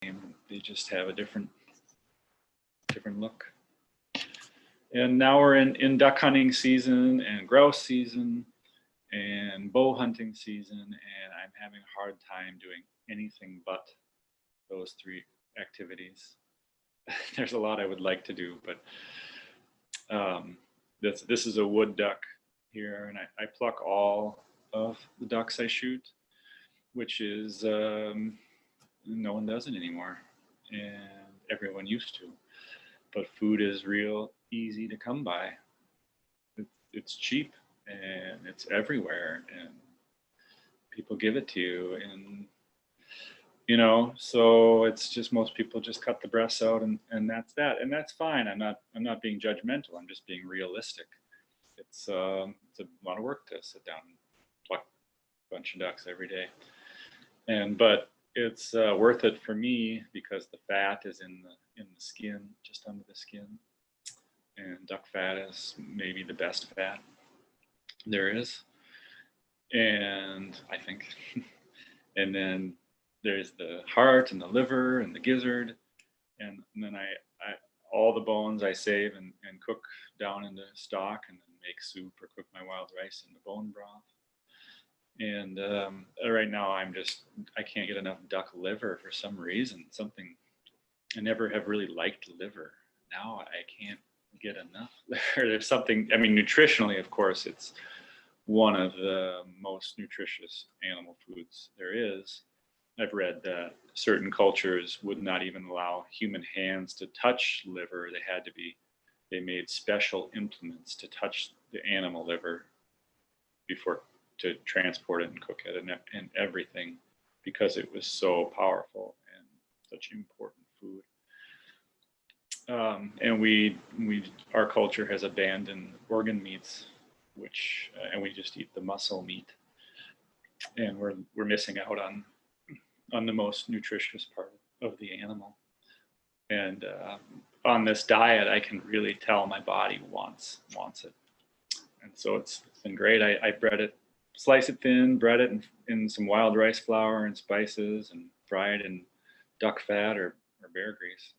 They just have a different look. And now we're in duck hunting season and grouse season and bow hunting season, and I'm having a hard time doing anything but those three activities. There's a lot I would like to do, but this is a wood duck here, and I pluck all of the ducks I shoot, which is no one does it anymore, and everyone used to. But food is real easy to come by. It's cheap and it's everywhere, and people give it to you, and so it's just most people just cut the breasts out, and that's that, and that's fine. I'm not being judgmental. I'm just being realistic. It's a lot of work to sit down and pluck a bunch of ducks every day, but it's worth it for me because the fat is in the skin, just under the skin, and duck fat is maybe the best fat there is, and I think, and then there's the heart and the liver and the gizzard, and then I all the bones I save and cook down into stock, and then make soup or cook my wild rice in the bone broth. And right now I can't get enough duck liver for some reason. I never have really liked liver. Now I can't get enough liver. There's something, nutritionally, of course, it's one of the most nutritious animal foods there is. I've read that certain cultures would not even allow human hands to touch liver. They made special implements to touch the animal liver before to transport it and cook it and everything, because it was so powerful and such important food. And our culture has abandoned organ meats, and we just eat the muscle meat, and we're missing out on the most nutritious part of the animal. And on this diet, I can really tell my body wants it, and so it's been great. I bread it, slice it thin, bread it in some wild rice flour and spices, and fry it in duck fat or bear grease.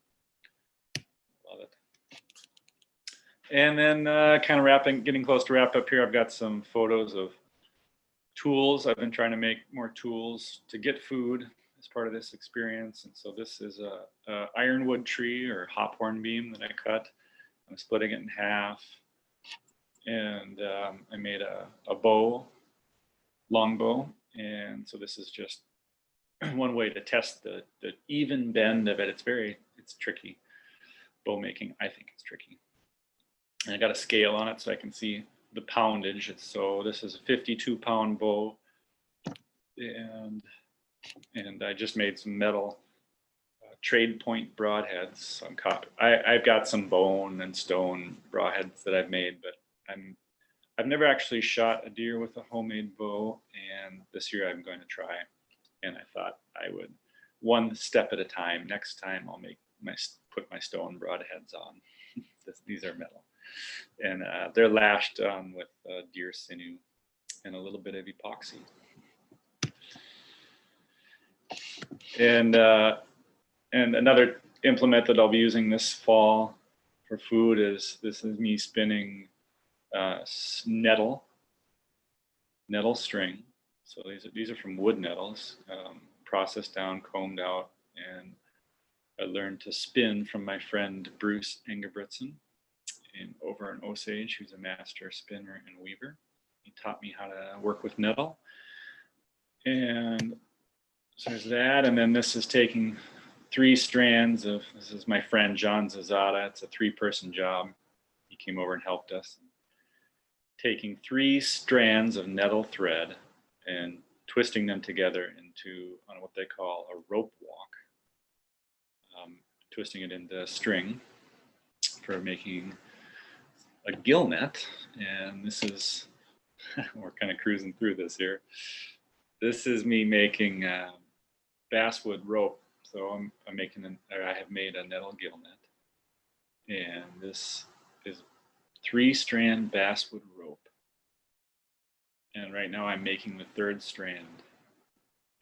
Love it. And then kind of getting close to wrap up here, I've got some photos of tools. I've been trying to make more tools to get food as part of this experience. And so this is a ironwood tree or hop-horn beam that I cut. I'm splitting it in half. And I made a bow, long bow. And so this is just one way to test the even bend of it. It's tricky. Bow making, I think it's tricky. And I got a scale on it so I can see the poundage. So this is a 52-pound bow, and I just made some metal trade point broadheads. I've got some bone and stone broadheads that I've made, but I've never actually shot a deer with a homemade bow, and this year I'm going to try. And I thought I would, one step at a time. Next time I'll put my stone broadheads on. These are metal, and they're lashed on with deer sinew and a little bit of epoxy. And another implement that I'll be using this fall for food is me spinning nettle string. So these are from wood nettles, processed down, combed out, and I learned to spin from my friend Bruce Engebretson over in Osage, who's a master spinner and weaver. He taught me how to work with nettle. And so there's that. And then this is taking 3 strands this is my friend John Zazada. It's a 3-person job. He came over and helped us. Taking 3 strands of nettle thread and twisting them together into what they call a rope walk. Twisting it into string for making a gill net. And this is, we're kind of cruising through this here. This is me making basswood rope. So I have made a nettle gill net. And this is 3-strand basswood rope. And right now I'm making the 3rd strand.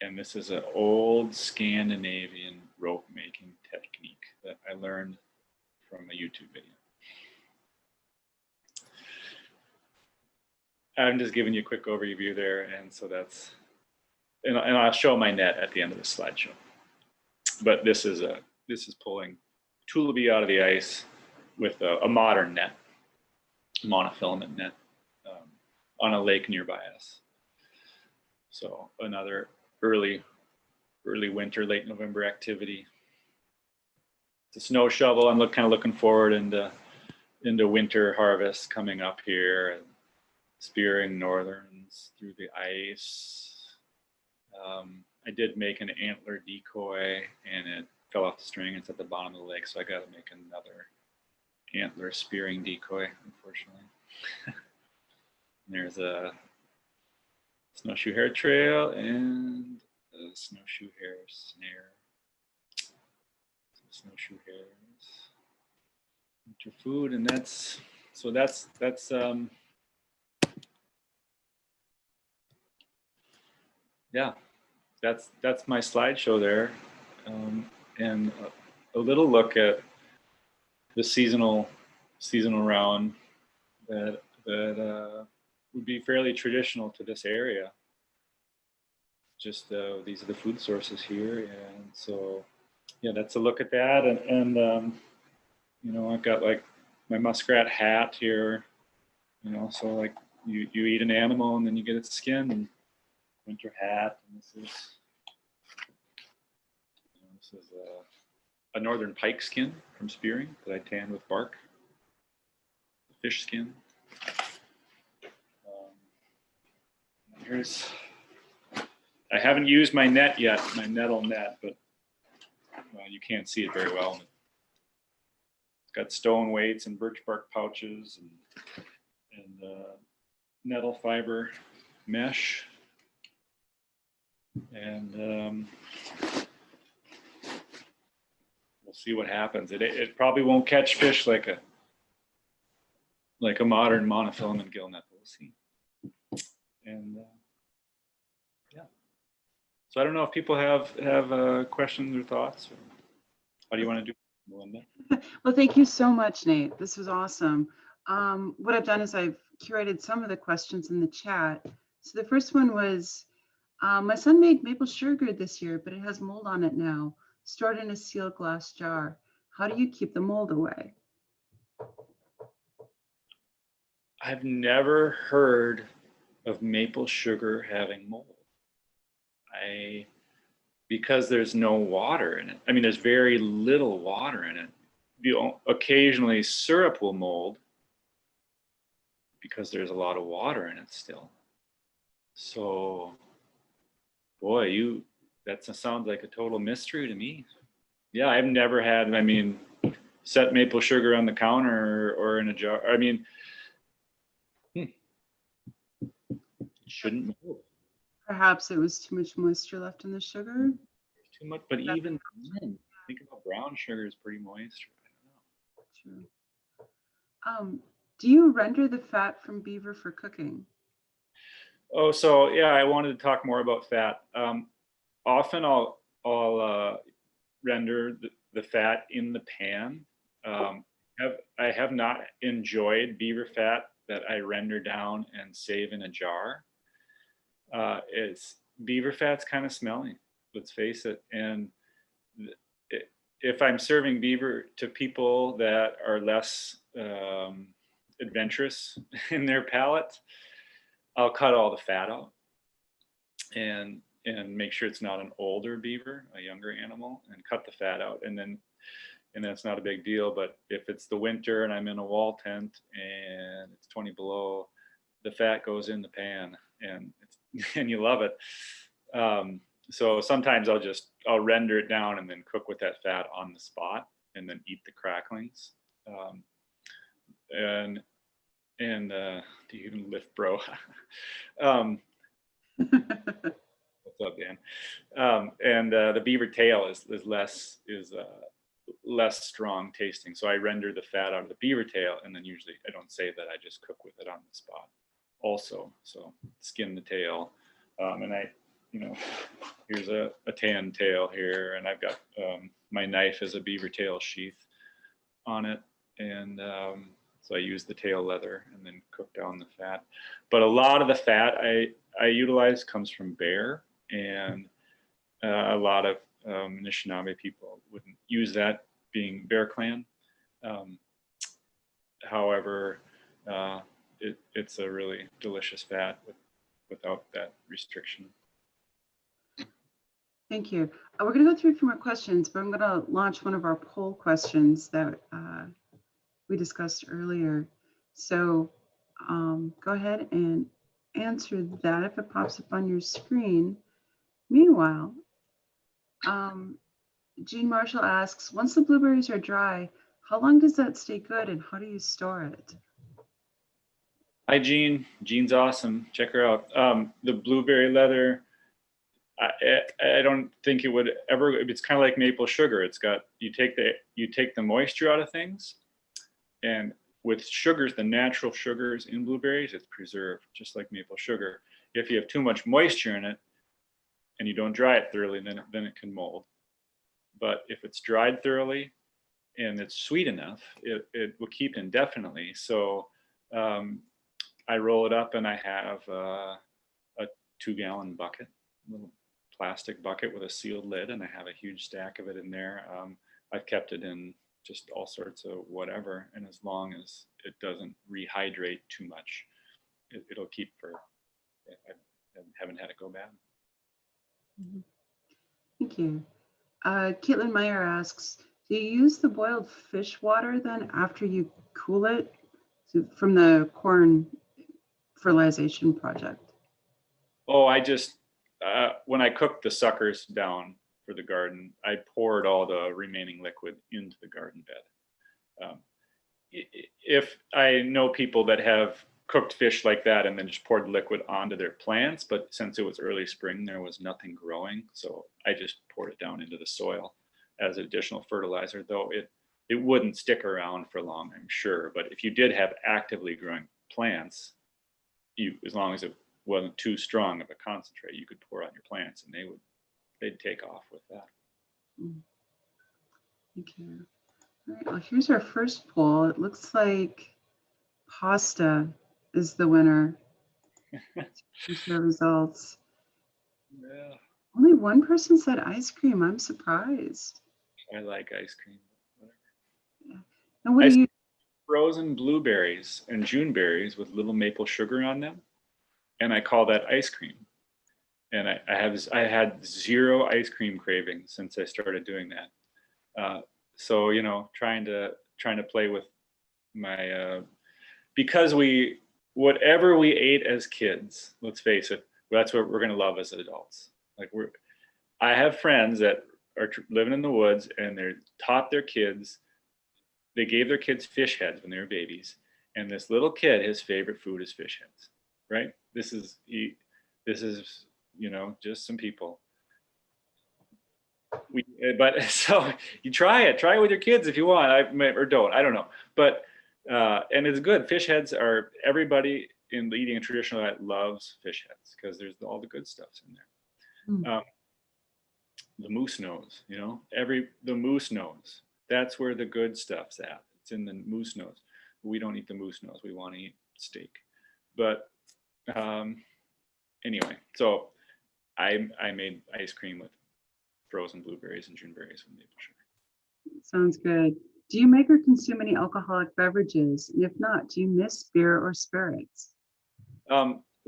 And this is an old Scandinavian rope making technique that I learned from a YouTube video. I'm just giving you a quick overview there, and so that's, and I'll show my net at the end of the slideshow. But this is pulling tulipy out of the ice with a modern net, monofilament net, on a lake nearby us. So another early winter, late November activity. It's a snow shovel. I'm kind of looking forward into winter harvest coming up here, and spearing northerns through the ice. I did make an antler decoy, and it fell off the string. It's at the bottom of the lake, so I got to make another antler spearing decoy, unfortunately. There's a snowshoe hare trail and a snowshoe hare snare. Some snowshoe hares. Winter food, and that's yeah, that's my slideshow there, and a little look at the seasonal round that would be fairly traditional to this area. Just these are the food sources here, and so yeah, that's a look at that, and you know, I've got like my muskrat hat here, you know, so like you eat an animal and then you get its skin, and winter hat, and this is a northern pike skin from spearing that I tanned with bark. Fish skin. Here's, I haven't used my net yet, my nettle net, but you can't see it very well. It's got stone weights and birch bark pouches and nettle fiber mesh. And we'll see what happens. It probably won't catch fish like a modern monofilament gill net, but we'll see. And yeah, so I don't know if people have questions or thoughts, or how do you want to do it, Melinda? Well, thank you so much, Nate. This was awesome. What I've done is I've curated some of the questions in the chat. So the first one was, my son made maple sugar this year, but it has mold on it now, stored in a sealed glass jar. How do you keep the mold away? I've never heard of maple sugar having mold. Because there's no water in it. I mean, there's very little water in it. Occasionally syrup will mold because there's a lot of water in it still. So, boy, that sounds like a total mystery to me. Yeah, I've never had, I mean, set maple sugar on the counter or in a jar. I mean, it shouldn't mold. Perhaps it was too much moisture left in the sugar. Too much, but even then, think about brown sugar is pretty moist. I don't know. True. Do you render the fat from beaver for cooking? Oh, so yeah, I wanted to talk more about fat. Often I'll render the fat in the pan. I have not enjoyed beaver fat that I render down and save in a jar. Beaver fat's kind of smelly, let's face it. And if I'm serving beaver to people that are less adventurous in their palate, I'll cut all the fat out and make sure it's not an older beaver, a younger animal, and cut the fat out. And that's not a big deal. But if it's the winter and I'm in a wall tent and it's 20 below, the fat goes in the pan and you love it. So sometimes I'll render it down and then cook with that fat on the spot and then eat the cracklings. And do you even lift, bro? What's up, Dan? And the beaver tail is less strong tasting. So I render the fat out of the beaver tail, and then usually I don't save that. I just cook with it on the spot also. So skin the tail. And you know, here's a tan tail here, and I've got my knife as a beaver tail sheath on it, and so I use the tail leather and then cook down the fat. But a lot of the fat I utilize comes from bear, and a lot of Anishinaabe people wouldn't use that, being Bear Clan. However, it's a really delicious fat without that restriction. Thank you. We're going to go through a few more questions, but I'm going to launch one of our poll questions that we discussed earlier. So go ahead and answer that if it pops up on your screen. Meanwhile, Jean Marshall asks, once the blueberries are dry, how long does that stay good and how do you store it? Hi, Jean. Jean's awesome. Check her out. The blueberry leather, I don't think it would ever, it's kind of like maple sugar. It's got, you take the moisture out of things, and with sugars, the natural sugars in blueberries, it's preserved just like maple sugar. If you have too much moisture in it and you don't dry it thoroughly, then it can mold. But if it's dried thoroughly and it's sweet enough, it will keep indefinitely. So I roll it up, and I have a 2-gallon bucket, a little plastic bucket with a sealed lid, and I have a huge stack of it in there. I've kept it in just all sorts of whatever, and as long as it doesn't rehydrate too much, it'll keep for, I haven't had it go bad. Thank you. Caitlin Meyer asks, do you use the boiled fish water then after you cool it from the corn fertilization project? Oh, I just, when I cook the suckers down for the garden, I poured all the remaining liquid into the garden bed. If I know people that have cooked fish like that and then just poured liquid onto their plants, but since it was early spring, there was nothing growing, so I just poured it down into the soil as additional fertilizer, though it wouldn't stick around for long, I'm sure. But if you did have actively growing plants, as long as it wasn't too strong of a concentrate, you could pour on your plants and they'd take off with that. Thank you. All right, well, here's our first poll. It looks like pasta is the winner. Here's the results. Yeah. Only one person said ice cream. I'm surprised. I like ice cream. Whatever. Yeah. And what do you? Frozen blueberries and Juneberries with little maple sugar on them, and I call that ice cream. And I had zero ice cream cravings since I started doing that. So trying to play with my because whatever we ate as kids, let's face it, that's what we're gonna love as adults. Like I have friends that are living in the woods, and they're taught their kids. They gave their kids fish heads when they were babies, and this little kid, his favorite food is fish heads. Right? This is just some people. But so you try it with your kids if you want, or don't. I don't know, but and it's good. Fish heads are, everybody in eating a traditional diet loves fish heads because there's all the good stuff's in there. The moose nose, the moose nose. That's where the good stuff's at. It's in the moose nose. We don't eat the moose nose. We want to eat steak. But anyway, so I made ice cream with frozen blueberries and Juneberries with maple sugar. Sounds good. Do you make or consume any alcoholic beverages? And if not, do you miss beer or spirits?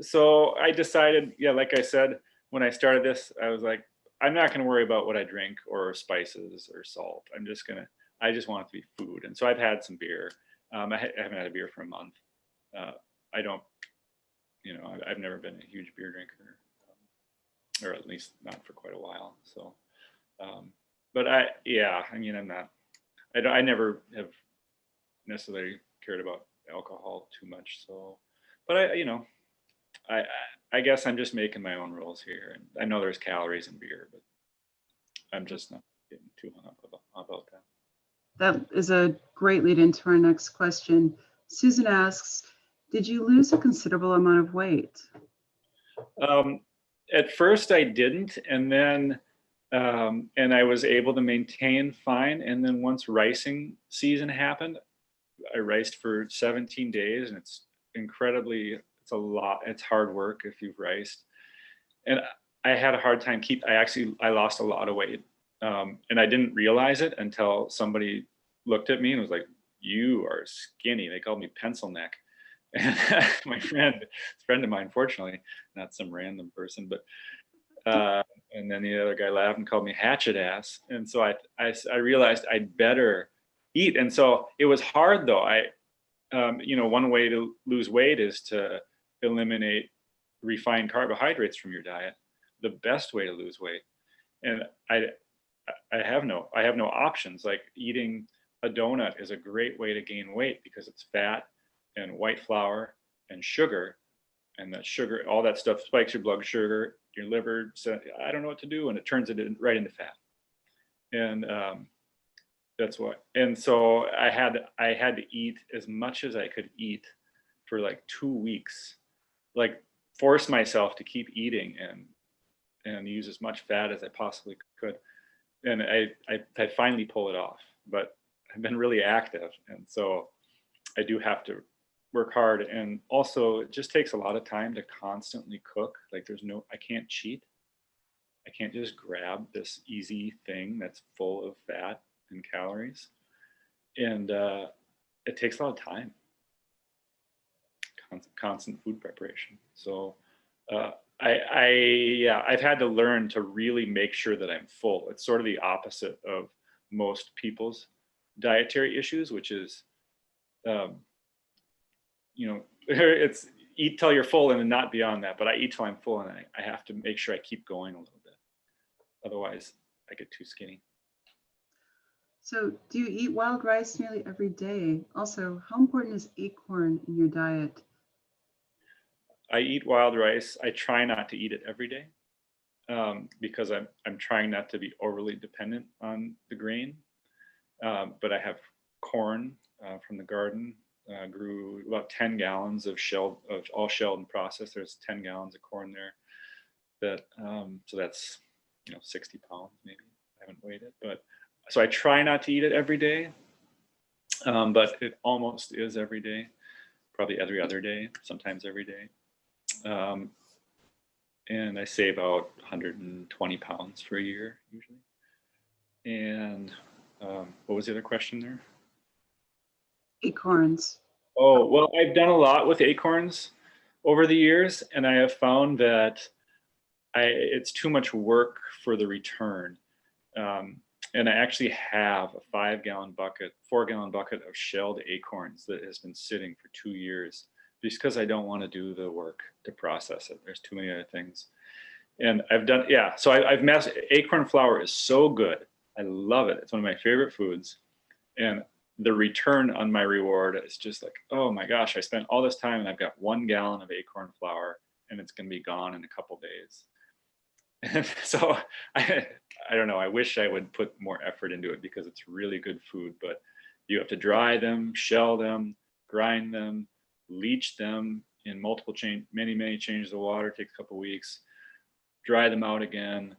So I decided, like I said, when I started this, I was like, I'm not going to worry about what I drink or spices or salt. I just want it to be food. And so I've had some beer. I haven't had a beer for a month. I don't, I've never been a huge beer drinker, or at least not for quite a while. So, but I'm not, I never have necessarily cared about alcohol too much. So, but I guess I'm just making my own rules here. And I know there's calories in beer, but I'm just not getting too hung up about that. That is a great lead into our next question. Susan asks, did you lose a considerable amount of weight? At first I didn't, and then and I was able to maintain fine. And then once ricing season happened, I riced for 17 days, and it's incredibly, it's a lot. It's hard work if you've riced. And I had a hard time I lost a lot of weight. And I didn't realize it until somebody looked at me and was like, "You are skinny." They called me pencil neck. And my friend of mine, fortunately, not some random person, but and then the other guy laughed and called me hatchet ass. And so I realized I'd better eat. And so it was hard though. One way to lose weight is to eliminate refined carbohydrates from your diet. The best way to lose weight. And I have no options. Like eating a donut is a great way to gain weight because it's fat and white flour and sugar, and that sugar, all that stuff spikes your blood sugar, your liver. So I don't know what to do, and it turns it right into fat. And that's what. And so I had to eat as much as I could eat for like 2 weeks, like force myself to keep eating and use as much fat as I possibly could. And I finally pull it off, but I've been really active, and so I do have to work hard. And also it just takes a lot of time to constantly cook. Like I can't cheat. I can't just grab this easy thing that's full of fat and calories. And it takes a lot of time, constant food preparation. So I've had to learn to really make sure that I'm full. It's sort of the opposite of most people's dietary issues, which is, it's eat till you're full and then not beyond that. But I eat till I'm full, and I have to make sure I keep going a little bit. Otherwise, I get too skinny. So do you eat wild rice nearly every day? Also, how important is acorn in your diet? I eat wild rice. I try not to eat it every day because I'm trying not to be overly dependent on the grain. But I have corn from the garden. Grew about 10 gallons of all shelled and processed. There's 10 gallons of corn there. So that's 60 pounds maybe. I haven't weighed it, but so I try not to eat it every day. But it almost is every day, probably every other day, sometimes every day. And I save out 120 pounds for a year usually. And what was the other question there? Acorns. Oh, well, I've done a lot with acorns over the years, and I have found that it's too much work for the return. And I actually have a 4-gallon bucket of shelled acorns that has been sitting for 2 years because I don't want to do the work to process it. There's too many other things. And I've done, yeah. So I've messed, acorn flour is so good. I love it. It's one of my favorite foods. And the return on my reward is just like, oh my gosh, I spent all this time and I've got 1 gallon of acorn flour and it's going to be gone in a couple days. And so I don't know. I wish I would put more effort into it because it's really good food, but you have to dry them, shell them, grind them, leach them in many changes of water. It takes a couple weeks, dry them out again,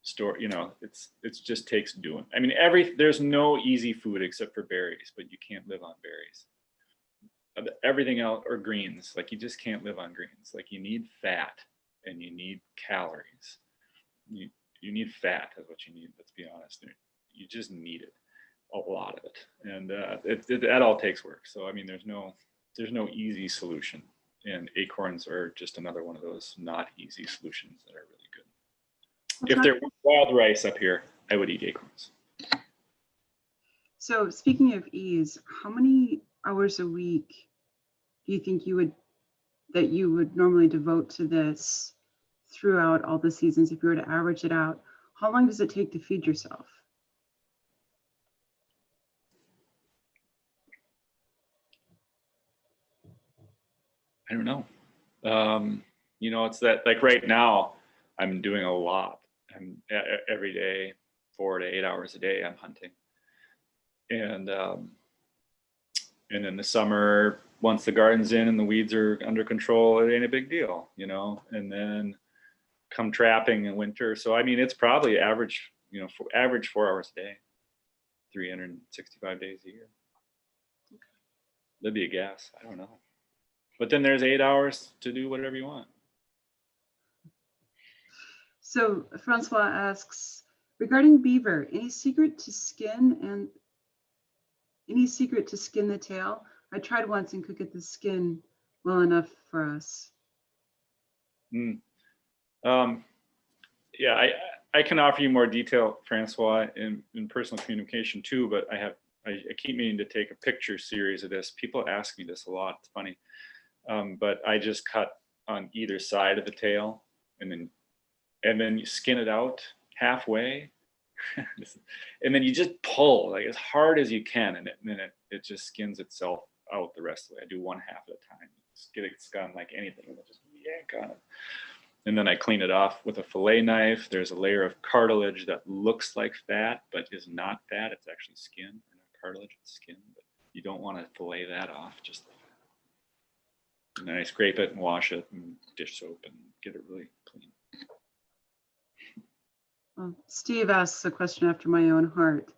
store, it's just takes doing. I mean, there's no easy food except for berries, but you can't live on berries. Everything else, or greens, like you just can't live on greens. Like you need fat and you need calories. You need fat is what you need. Let's be honest. You just need it, a lot of it, and that all takes work. So I mean, there's no easy solution, and acorns are just another one of those not easy solutions that are really good. If there were wild rice up here, I would eat acorns. So speaking of ease, how many hours a week do you think you would normally devote to this throughout all the seasons if you were to average it out? How long does it take to feed yourself? I don't know. It's that, like right now, I'm doing a lot. I'm every day, 4 to 8 hours a day, I'm hunting. And in the summer, once the garden's in and the weeds are under control, it ain't a big deal, And then come trapping in winter. So, I mean, it's probably average, average 4 hours a day, 365 days a year. That'd be a guess. I don't know. But then there's 8 hours to do whatever you want. So Francois asks, regarding beaver, any secret to skin the tail? I tried once and could get the skin well enough for us. Yeah, I can offer you more detail, Francois, in personal communication too, but I keep meaning to take a picture series of this. People ask me this a lot. It's funny. But I just cut on either side of the tail and then you skin it out halfway. And then you just pull like as hard as you can, and then it just skins itself out the rest of the way. I do one half at a time. Just get it skin like anything, and just yank on it. And then I clean it off with a fillet knife. There's a layer of cartilage that looks like fat, but is not fat. It's actually skin, or not cartilage, it's skin. But you don't want to fillet that off. And then I scrape it and wash it and dish soap and get it really clean. Well, Steve asks a question after my own heart.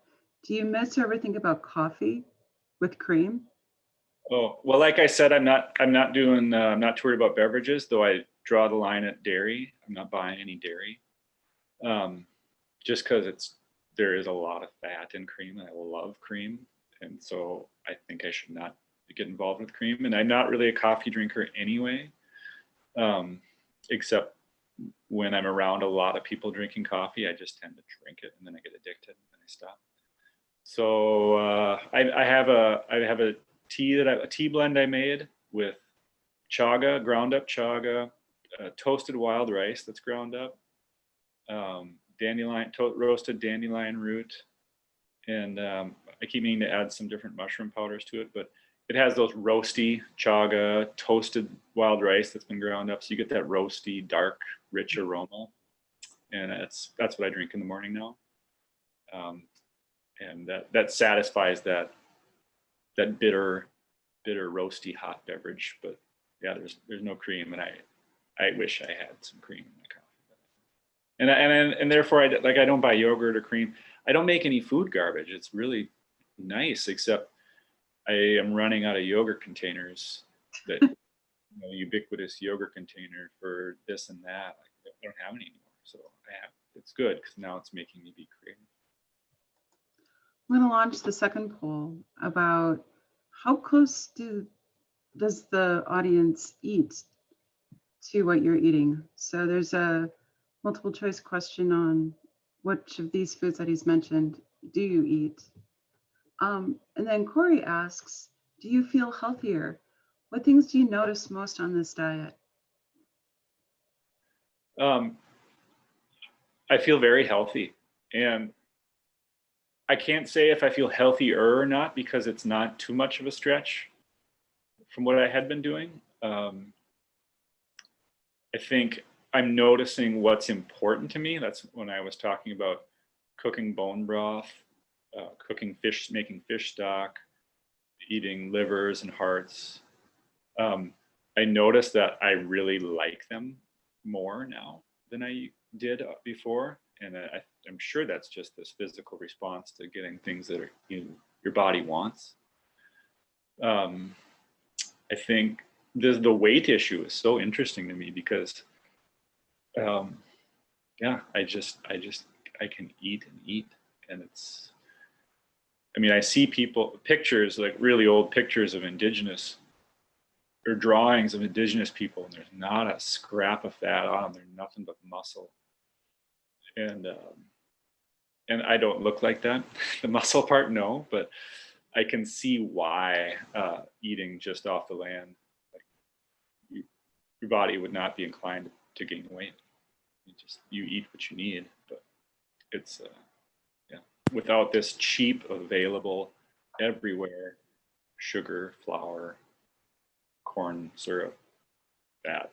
Do you miss or ever think about coffee with cream? Oh, well, like I said, I'm not too worried about beverages, though I draw the line at dairy. I'm not buying any dairy. Just because there is a lot of fat in cream, and I love cream. And so I think I should not get involved with cream. And I'm not really a coffee drinker anyway, except when I'm around a lot of people drinking coffee. I just tend to drink it, and then I get addicted, and then I stop. So I have a tea blend I made with chaga, ground up chaga, toasted wild rice that's ground up, roasted dandelion root, and I keep meaning to add some different mushroom powders to it, but it has those roasty chaga, toasted wild rice that's been ground up, so you get that roasty, dark, rich aroma, and that's what I drink in the morning now, and that satisfies that bitter, roasty, hot beverage. But yeah, there's no cream, and I wish I had some cream in my coffee. And therefore I don't buy yogurt or cream. I don't make any food garbage. It's really nice, except I am running out of yogurt containers. That ubiquitous yogurt container for this and that. I don't have any anymore, so it's good because now it's making me be creative. I'm going to launch the second poll about how close does the audience eat to what you're eating. So there's a multiple choice question on which of these foods that he's mentioned do you eat? And then Corey asks, do you feel healthier? What things do you notice most on this diet? I feel very healthy, and I can't say if I feel healthier or not because it's not too much of a stretch from what I had been doing. I think I'm noticing what's important to me. That's when I was talking about cooking bone broth, cooking fish, making fish stock, eating livers and hearts. I noticed that I really like them more now than I did before. And I'm sure that's just this physical response to getting things that your body wants. I think the weight issue is so interesting to me because, I can eat and eat, and I see pictures, like really old pictures of indigenous or drawings of indigenous people, and there's not a scrap of fat on them. They're nothing but muscle. And I don't look like that. The muscle part, no, but I can see why eating just off the land, your body would not be inclined to gain weight. You eat what you need, but it's without this cheap, available everywhere sugar, flour, corn syrup, fat.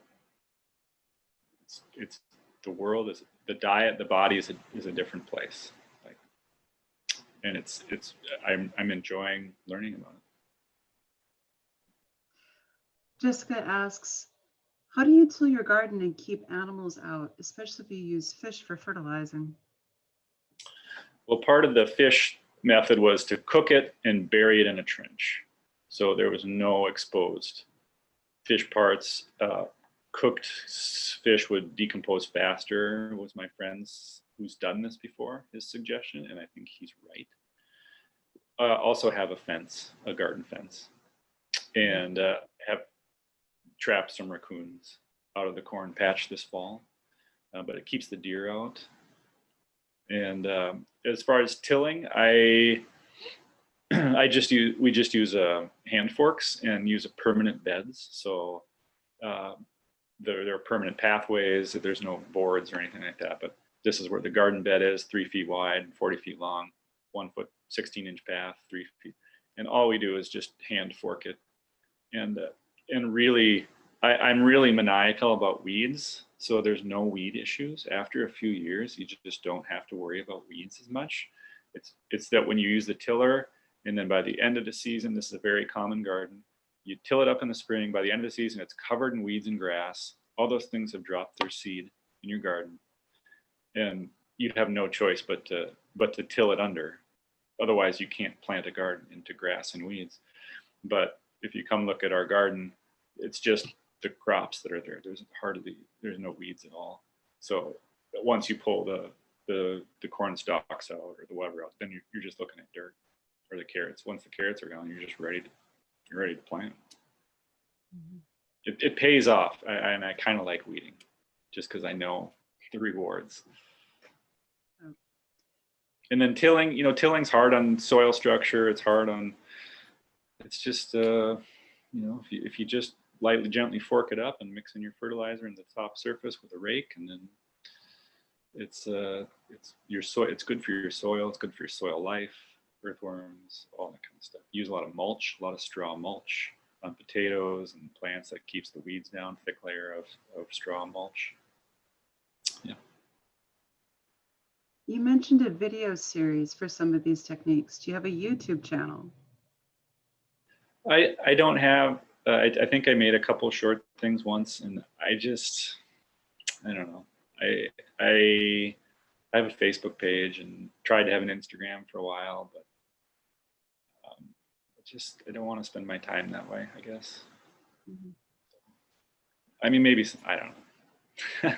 It's the world is the diet. The body is a different place. And I'm enjoying learning about it. Jessica asks, How do you till your garden and keep animals out, especially if you use fish for fertilizing? Well, part of the fish method was to cook it and bury it in a trench. So there was no exposed fish parts. Cooked fish would decompose faster, was my friend's who's done this before, his suggestion, and I think he's right. Also have a fence, a garden fence, and have trapped some raccoons out of the corn patch this fall, but it keeps the deer out. And as far as tilling, we just use hand forks and use a permanent beds. So there are permanent pathways. There's no boards or anything like that. But this is where the garden bed is, 3 feet wide, 40 feet long, 1 foot, 16-inch path, 3 feet, and all we do is just hand fork it. And really, I'm really maniacal about weeds. So there's no weed issues. After a few years, you just don't have to worry about weeds as much. It's that when you use the tiller, and then by the end of the season, this is a very common garden, you till it up in the spring, by the end of the season, it's covered in weeds and grass. All those things have dropped their seed in your garden. And you have no choice but to till it under. Otherwise, you can't plant a garden into grass and weeds. But if you come look at our garden, it's just the crops that are there. There's no weeds at all. So once you pull the corn stalks out or the whatever else, then you're just looking at dirt or the carrots. Once the carrots are gone, you're just ready to plant. Mm-hmm. It pays off, and I kind of like weeding, just because I know the rewards. Oh. And then tilling, tilling's hard on soil structure. It's just if you just lightly, gently fork it up and mix in your fertilizer in the top surface with a rake, and then it's good for your soil. It's good for your soil life, earthworms, all that kind of stuff. Use a lot of mulch, a lot of straw mulch on potatoes and plants that keeps the weeds down. Thick layer of straw mulch. Yeah. You mentioned a video series for some of these techniques. Do you have a YouTube channel? I don't have. I think I made a couple short things once, and I don't know. I have a Facebook page and tried to have an Instagram for a while, but I don't want to spend my time that way, I guess. Mm-hmm. I mean, maybe, I don't know.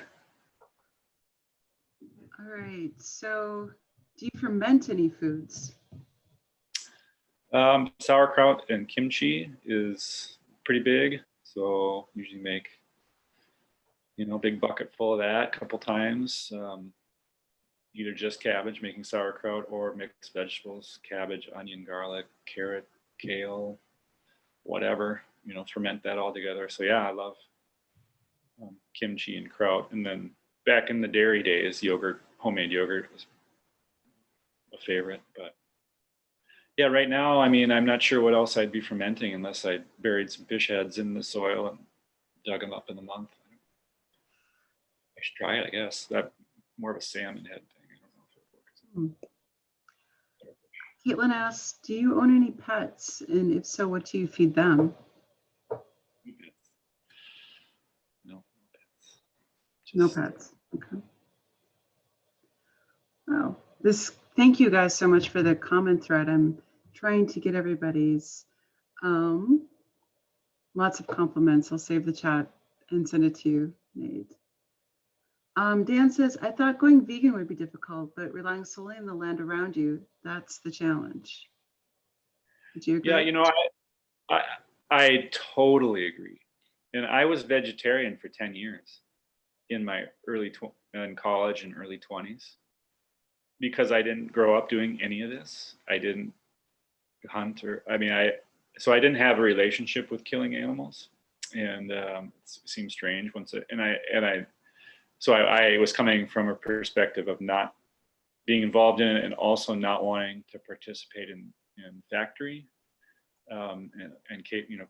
All right. So do you ferment any foods? Sauerkraut and kimchi is pretty big. So usually make, big bucket full of that a couple times. Either just cabbage, making sauerkraut, or mixed vegetables, cabbage, onion, garlic, carrot, kale, whatever, ferment that all together. So yeah, I love kimchi and kraut. And then back in the dairy days, homemade yogurt was a favorite. But yeah, right now, I mean, I'm not sure what else I'd be fermenting unless I buried some fish heads in the soil and dug them up in the month. I should try it, I guess. That more of a salmon head thing. I don't know if it works. Caitlin asks, do you own any pets? And if so, what do you feed them? No pets. No pets. Okay. Oh, thank you guys so much for the comment thread. I'm trying to get everybody's lots of compliments. I'll save the chat and send it to you, Nate. Dan says, I thought going vegan would be difficult, but relying solely on the land around you, that's the challenge. Would you agree? Yeah, I totally agree. And I was vegetarian for 10 years in my in college and early 20s because I didn't grow up doing any of this. I didn't hunt so I didn't have a relationship with killing animals, and it seemed strange So I was coming from a perspective of not being involved in it and also not wanting to participate in factory and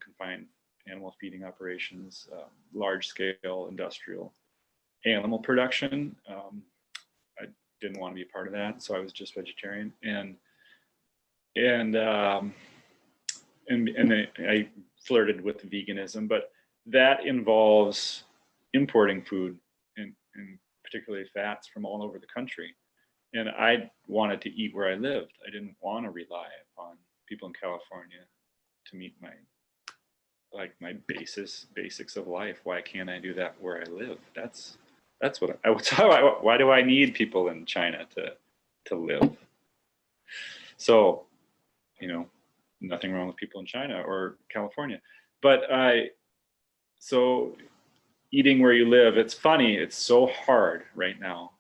confined animal feeding operations, large scale industrial animal production. I didn't want to be a part of that, so I was just vegetarian, and then I flirted with veganism, but that involves importing food and particularly fats from all over the country. And I wanted to eat where I lived. I didn't want to rely upon people in California to meet my basics of life. Why can't I do that where I live? That's what why do I need people in China to live? So, nothing wrong with people in China or California, but so eating where you live, it's funny, it's so hard right now,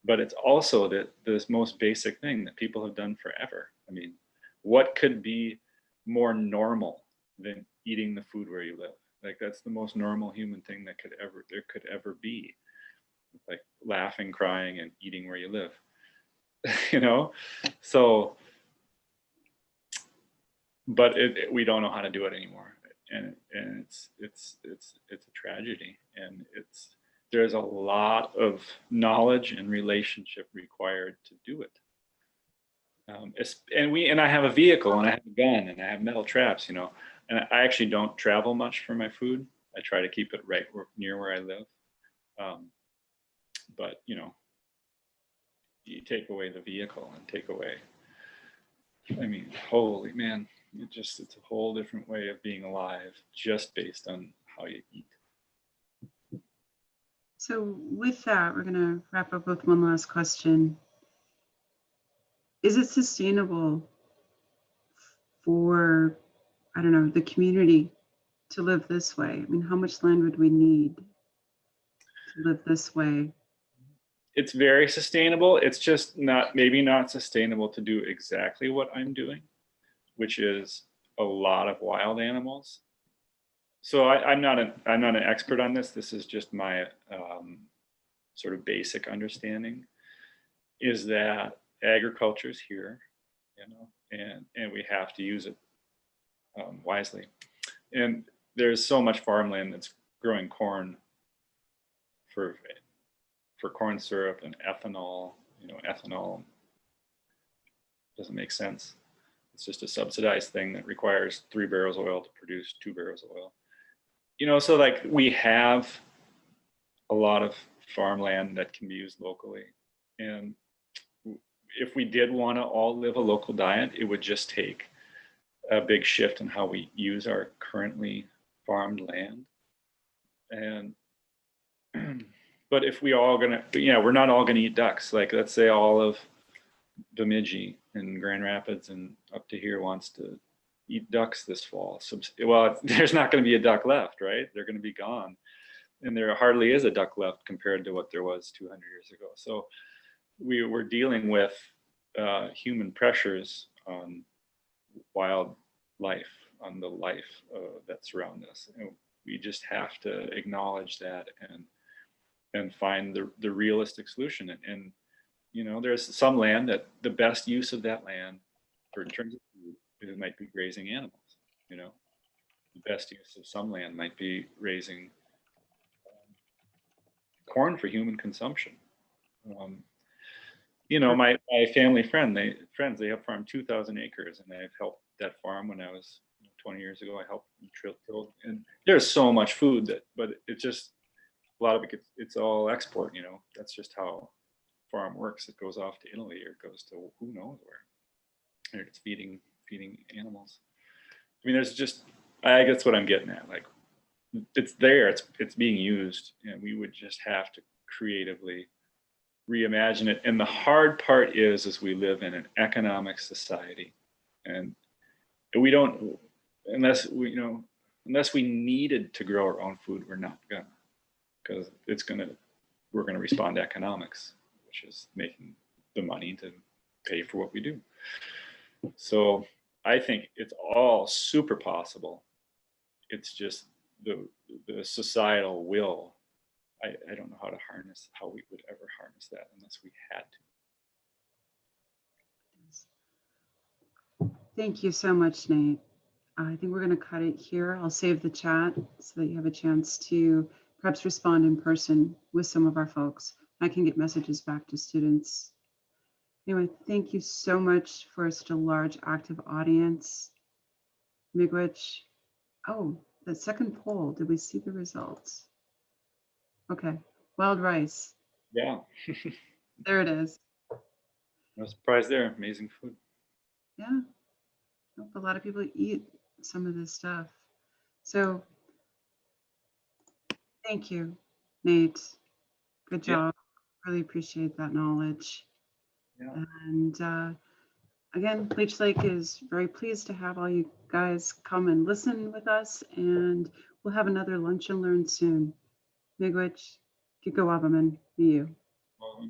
but it's also the most basic thing that people have done forever. I mean, what could be more normal than eating the food where you live? Like, that's the most normal human thing that there could ever be. Like laughing, crying, and eating where you live. So, but we don't know how to do it anymore, and it's a tragedy, and there's a lot of knowledge and relationship required to do it. And I have a vehicle, and I have a gun, and I have metal traps, and I actually don't travel much for my food. I try to keep it right near where I live. But you take away the vehicle and take away, I mean, holy man, it's a whole different way of being alive just based on how you eat. So with that, we're going to wrap up with one last question. Is it sustainable for, I don't know, the community to live this way? I mean, how much land would we need to live this way? It's very sustainable. It's just maybe not sustainable to do exactly what I'm doing, which is a lot of wild animals. So I'm not an expert on this. This is just my sort of basic understanding, is that agriculture is here, and we have to use it wisely. And there's so much farmland that's growing corn for corn syrup and ethanol. Ethanol doesn't make sense. It's just a subsidized thing that requires 3 barrels of oil to produce 2 barrels of oil. So like, we have a lot of farmland that can be used locally. And if we did want to all live a local diet, it would just take a big shift in how we use our currently farmed land. And but if we all we're not all gonna eat ducks. Like, let's say all of Bemidji and Grand Rapids and up to here wants to eat ducks this fall. So, well, there's not going to be a duck left, right? They're going to be gone, and there hardly is a duck left compared to what there was 200 years ago. So we're dealing with human pressures on wildlife, on the life that surrounds us. And we just have to acknowledge that and find the realistic solution. And there's some land that the best use of that land in terms of food, it might be grazing animals. The best use of some land might be raising corn for human consumption. My family friends, they have farmed 2,000 acres, and I've helped that farm when I was 20 years ago. I helped till, and there's so much food but it's just a lot of it's all export. That's just how farm works. It goes off to Italy, or it goes to who knows where, and it's feeding animals. I mean, I guess what I'm getting at, like, it's there, it's being used, and we would just have to creatively reimagine it. And the hard part is we live in an economic society, and we don't, unless we needed to grow our own food, we're not gonna, because we're gonna respond to economics, which is making the money to pay for what we do. So I think it's all super possible. It's just the societal will. I don't know how we would ever harness that unless we had to. Thank you so much, Nate. I think we're going to cut it here. I'll save the chat so that you have a chance to perhaps respond in person with some of our folks. I can get messages back to students. Anyway, thank you so much for such a large active audience. Miigwech, oh, that second poll, did we see the results? Okay. Wild rice. Yeah, There it is. no surprise there. Amazing food. Yeah. A lot of people eat some of this stuff. So thank you, Nate. Good Yeah, job. Really appreciate that knowledge. yeah. And again, Leech Lake is very pleased to have all you guys come and listen with us. And we'll have another Lunch and Learn soon. Miigwech, Kikawabaman, you. Well,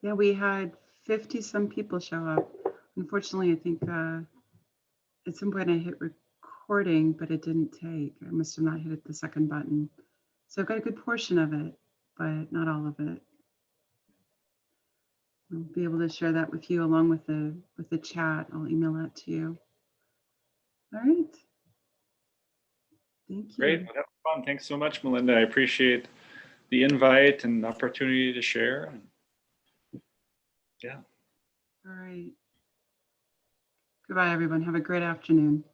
Yeah, we had 50 some people show up. Unfortunately, I think at some point I hit recording, but it didn't take. I must have not hit the second button. So I've got a good portion of it, but not all of it. I'll be able to share that with you along with the chat. I'll email that to you. All right. Thank great. you. Well, that was fun. Thanks so much, Melinda. I appreciate the invite and the opportunity to share. And yeah. All right. Goodbye, everyone. Have a great afternoon.